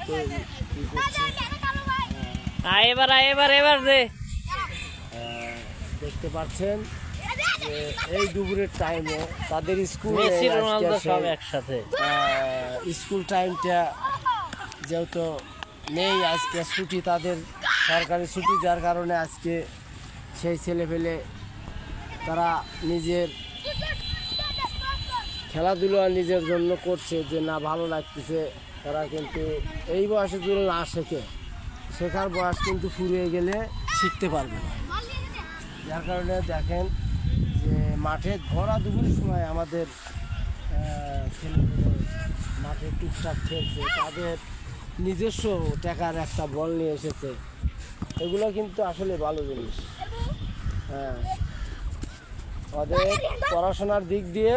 তো কি করছে এবার দে। দেখতে পাচ্ছেন যে এই দুপুরের টাইমে তাদের স্কুল মেসি রোনালদো সব একসাথে। স্কুল টাইমটা যেহেতু নেই, আজকে ছুটি, তাদের সরকারি ছুটি, যার কারণে আজকে সেই ছেলেপেলে তারা নিজের খেলাধুলা নিজের জন্য করছে, যে না ভালো লাগতেছে। তারা কিন্তু এই বয়সে যদি না শেখার বয়স কিন্তু ফুরিয়ে গেলে শিখতে পারবে না। যার কারণে দেখেন যে মাঠে ভরা দুপুরের সময় আমাদের ছেলেমেয়ে মাঠে টুকটাক খেলছে, তাদের নিজস্ব টাকার একটা বল নিয়ে এসেছে। এগুলো কিন্তু আসলে ভালো জিনিস। হ্যাঁ, ওদের পড়াশোনার দিক দিয়ে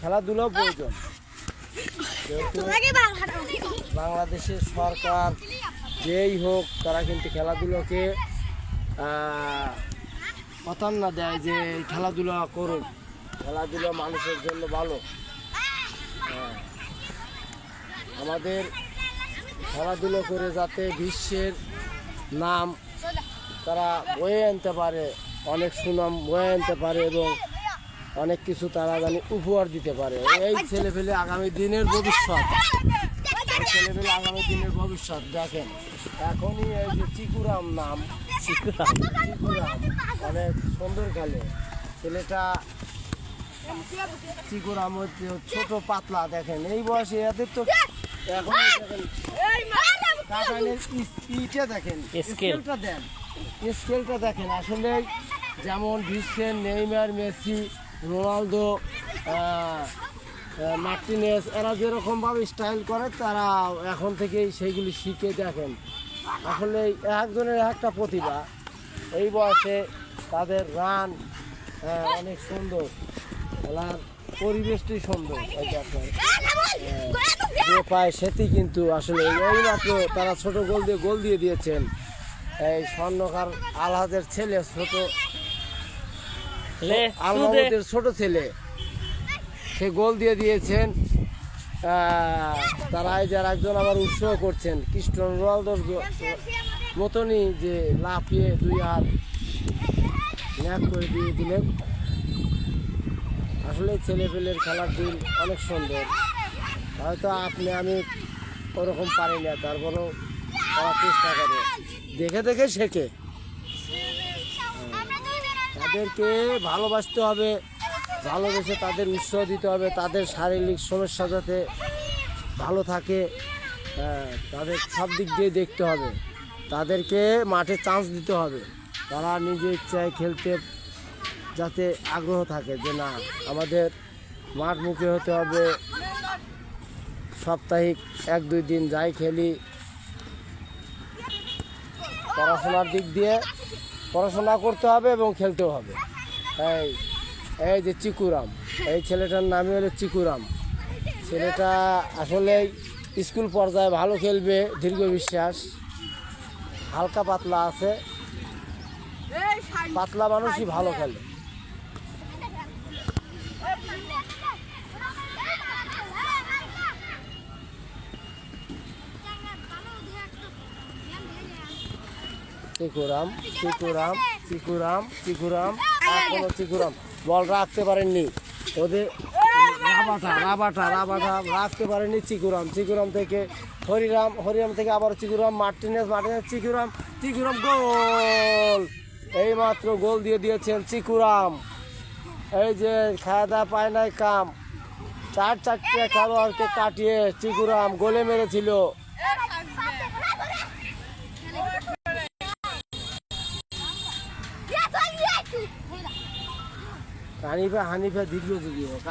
খেলাধুলাও প্রয়োজন। যেহেতু বাংলাদেশের সরকার যেই হোক, তারা কিন্তু খেলাধুলোকে প্রাধান্য দেয় যে খেলাধুলা করুন, খেলাধুলা মানুষের জন্য ভালো। আমাদের খেলাধুলো করে যাতে বিশ্বের নাম তারা বয়ে আনতে পারে, অনেক সুনাম বয়ে আনতে পারে এবং অনেক কিছু তারা জানি উপহার দিতে পারে। এই ছেলেপেলে আগামী দিনের ভবিষ্যৎ, ছেলেপেলে আগামী দিনের ভবিষ্যৎ। দেখেন এখনই এই যে চিকুরাম নাম, চিকুরাম অনেক সুন্দর খেলে ছেলেটা। চিকুরাম হচ্ছে ছোট পাতলা, দেখেন এই বয়সে এদের তো এখন দেখেন স্কেলটা দেন, স্কেলটা দেখেন। আসলে যেমন বিশ্বের নেইমার, মেসি, রোনালদো, মার্টিনেজ, এরা যেরকমভাবে স্টাইল করে, তারা এখন থেকেই সেইগুলি শিখে। দেখেন আসলে একজনের একটা প্রতিভা, এই বয়সে তাদের রান অনেক সুন্দর, খেলার পরিবেশটি সুন্দর। দেখেন যে পায় সেটি কিন্তু আসলে এই মাত্র তারা ছোট গোল দিয়ে দিয়েছেন। এই স্বর্ণকার আলহাজের ছেলে, আলমাদের ছোট ছেলে, সে গোল দিয়ে দিয়েছেন। তারা এই যার একজন আবার উৎসাহ করছেন ক্রিস্টিয়ানো রোনালদোর মতনই, যে লাফিয়ে দুই হাত ন্যাক করে দিয়ে দিলেন। আসলে ছেলেপেলের খেলার দিন অনেক সুন্দর। হয়তো আমি ওরকম পারি না, তারপরেও তারা চেষ্টা করে, দেখে দেখে শেখে। তাদেরকে ভালোবাসতে হবে, ভালোবেসে তাদের উৎসাহ দিতে হবে, তাদের শারীরিক সমস্যা যাতে ভালো থাকে, তাদের সব দিক দিয়ে দেখতে হবে, তাদেরকে মাঠে চান্স দিতে হবে। তারা নিজের ইচ্ছায় খেলতে যাতে আগ্রহ থাকে, যে না আমাদের মাঠমুখী হতে হবে, সাপ্তাহিক 1-2 দিন যাই খেলি। পড়াশোনার দিক দিয়ে পড়াশোনা করতে হবে এবং খেলতেও হবে। এই যে চিকুরাম, এই ছেলেটার নামই হলো চিকুরাম। ছেলেটা আসলে স্কুল পর্যায়ে ভালো খেলবে, দীর্ঘ বিশ্বাস। হালকা পাতলা আছে, পাতলা মানুষই ভালো খেলে। চিকুরাম চিকুরাম চিকুরাম চিকুরাম এখনো চিকুরাম বল রাখতে পারেননি, ওদের রাবাটা রাখতে পারেনি চিকুরাম থেকে হরিরাম থেকে আবার চিকুরাম, মার্টিনেজ চিকুরাম গোল। এই মাত্র গোল দিয়ে দিয়েছেন চিকুরাম। এই যে খাওয়া দাওয়া পায় নাই কাম, 4-4টে খেলোয়াড়কে কাটিয়ে চিকুরাম গোলে মেরেছিল। হানিফা দীর্ঘজীবী হোক।